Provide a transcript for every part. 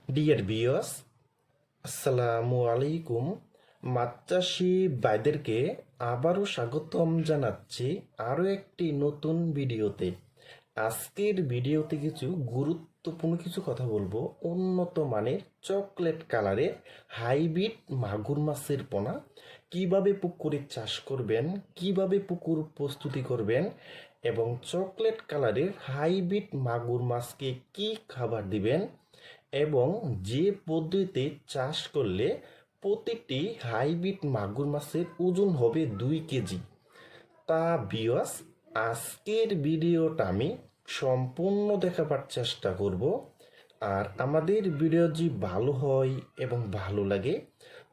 Dear viewers, আসসালামু আলাইকুম। মাছ চাষি ভাইদেরকে আবারও স্বাগতম জানাচ্ছি আরও একটি নতুন ভিডিওতে। আজকের ভিডিওতে কিছু গুরুত্বপূর্ণ কিছু কথা বলবো। উন্নত মানের চকলেট কালারের হাইব্রিড মাগুর মাছের পোনা কিভাবে পুকুরে চাষ করবেন, কিভাবে পুকুর প্রস্তুতি করবেন এবং চকলেট কালারের হাইব্রিড মাগুর মাছকে কি খাবার দিবেন এবং যে পদ্ধতিতে চাষ করলে প্রতিটি হাইব্রিড মাগুর মাছের ওজন হবে 2 কেজি। তা বিয়স, আজকের ভিডিওটা আমি সম্পূর্ণ দেখাবার চেষ্টা করব। আর আমাদের ভিডিও যদি ভালো হয় এবং ভালো লাগে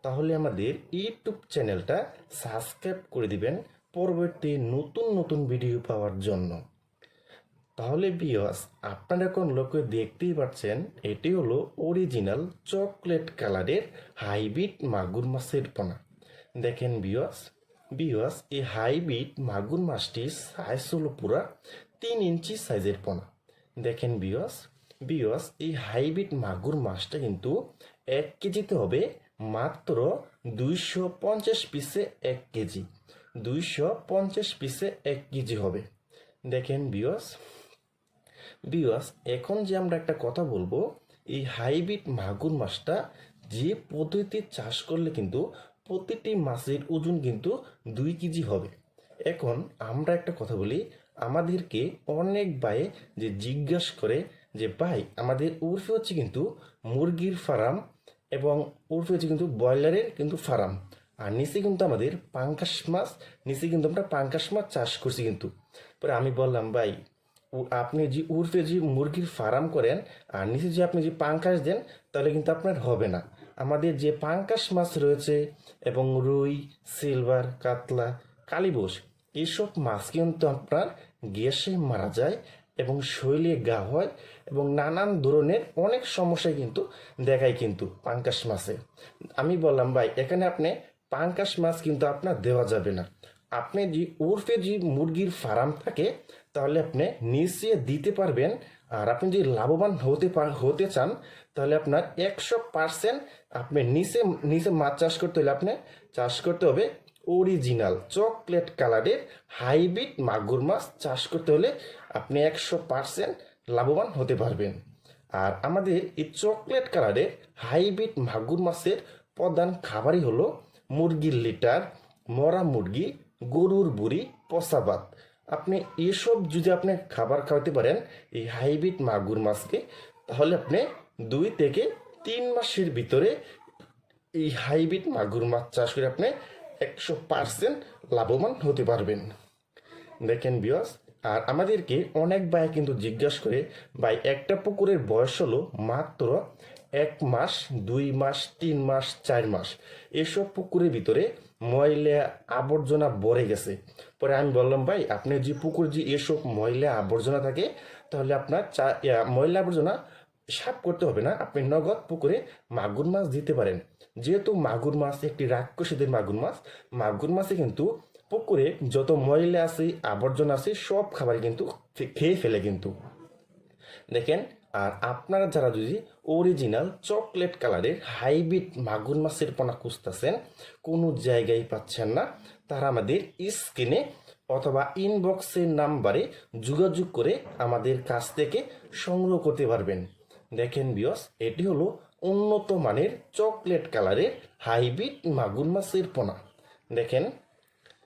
তাহলে আমাদের ইউটিউব চ্যানেলটা সাবস্ক্রাইব করে দিবেন পরবর্তী নতুন নতুন ভিডিও পাওয়ার জন্য। তাহলে বিয়স, আপনারা এখন লক্ষ্য দেখতেই পাচ্ছেন এটি হলো অরিজিনাল চকলেট কালারের হাইব্রিড মাগুর মাছের পোনা। দেখেন বিয়স, এই হাইব্রিড মাগুর মাছটির সাইজ হলো পুরা 3 ইঞ্চি সাইজের পোনা। দেখেন বিয়স, এই হাইব্রিড মাগুর মাছটা কিন্তু 1 কেজিতে হবে মাত্র 250 পিসে 1 কেজি। 250 পিসে 1 কেজি হবে। দেখেন বিয়স, এখন যে আমরা একটা কথা বলবো, এই হাইব্রিড মাগুর মাছটা যে পদ্ধতিতে চাষ করলে কিন্তু প্রতিটি মাছের ওজন কিন্তু 2 কেজি হবে। এখন আমরা একটা কথা বলি, আমাদেরকে অনেক ভাই যে জিজ্ঞাসা করে যে ভাই আমাদের উর্ফে হচ্ছে কিন্তু মুরগির ফার্ম এবং উর্ফে হচ্ছে কিন্তু ব্রয়লারের কিন্তু ফার্ম, আর নিচে কিন্তু আমাদের পাঙ্কাশ মাছ, নিচে কিন্তু আমরা পাঙ্কাশ মাছ চাষ করছি কিন্তু। পরে আমি বললাম ভাই আপনি যে উর্ফে যে মুরগির ফার্ম করেন আর নিচে যে আপনি যে পাঙ্কাশ দেন তাহলে কিন্তু আপনার হবে না। আমাদের যে পাঙ্কাশ মাছ রয়েছে এবং রুই, সিলভার, কাতলা, কালীবোস, এইসব মাছ কিন্তু আপনার গ্যাসে মারা যায় এবং শরীরে ঘা হয় এবং নানান ধরনের অনেক সমস্যায় কিন্তু দেখায় কিন্তু পাঙ্কাশ মাছে। আমি বললাম ভাই এখানে আপনি পাঙ্কাশ মাছ কিন্তু আপনার দেওয়া যাবে না। আপনি যে উর্ফে যে মুরগির ফার্ম থাকে তাহলে আপনি নিচে দিতে পারবেন। আর আপনি যদি লাভবান হতে চান তাহলে আপনার 100% আপনি নিচে নিচে মাছ চাষ করতে হলে আপনি চাষ করতে হবে অরিজিনাল চকলেট কালারের হাইব্রিড মাগুর মাছ চাষ করতে হলে আপনি 100% লাভবান হতে পারবেন। আর আমাদের এই চকলেট কালারের হাইব্রিড মাগুর মাছের প্রধান খাবারই হলো মুরগির লিটার, মরা মুরগি, গরুর বুড়ি, পচা ভাত। আপনি এসব যদি আপনি খাবার খাওয়াতে পারেন এই হাইব্রিড মাগুর মাছকে, তাহলে আপনি 2 থেকে 3 মাসের ভিতরে এই হাইব্রিড মাগুর মাছ চাষ করে আপনি 100% লাভবান হতে পারবেন। দেখেন বিয়স, আর আমাদেরকে অনেক ভাই কিন্তু জিজ্ঞাসা করে ভাই একটা পুকুরের বয়স হলো মাত্র 1 মাস, 2 মাস, 3 মাস, 4 মাস, এসব পুকুরের ভিতরে ময়লা আবর্জনা ভরে গেছে। পরে আমি বললাম ভাই আপনি যে পুকুরে যে এসব ময়লা আবর্জনা থাকে তাহলে আপনার ময়লা আবর্জনা সাফ করতে হবে না, আপনি নগদ পুকুরে মাগুর মাছ দিতে পারেন। যেহেতু মাগুর মাছ একটি রাক্ষসীদের মাগুর মাছ, মাগুর মাছে কিন্তু পুকুরে যত ময়লা আছে আবর্জনা আছে সব খাবার কিন্তু খেয়ে ফেলে কিন্তু। দেখেন, আর আপনারা যারা যদি অরিজিনাল চকলেট কালারের হাইব্রিড মাগুর মাছের পোনা খুঁজতেছেন, কোনো জায়গায় পাচ্ছেন না, তারা আমাদের স্ক্রিনে অথবা ইনবক্সের নাম্বারে যোগাযোগ করে আমাদের কাছ থেকে সংগ্রহ করতে পারবেন। দেখেন বিয়স, এটি হলো উন্নত মানের চকলেট কালারের হাইব্রিড মাগুর মাছের পোনা। দেখেন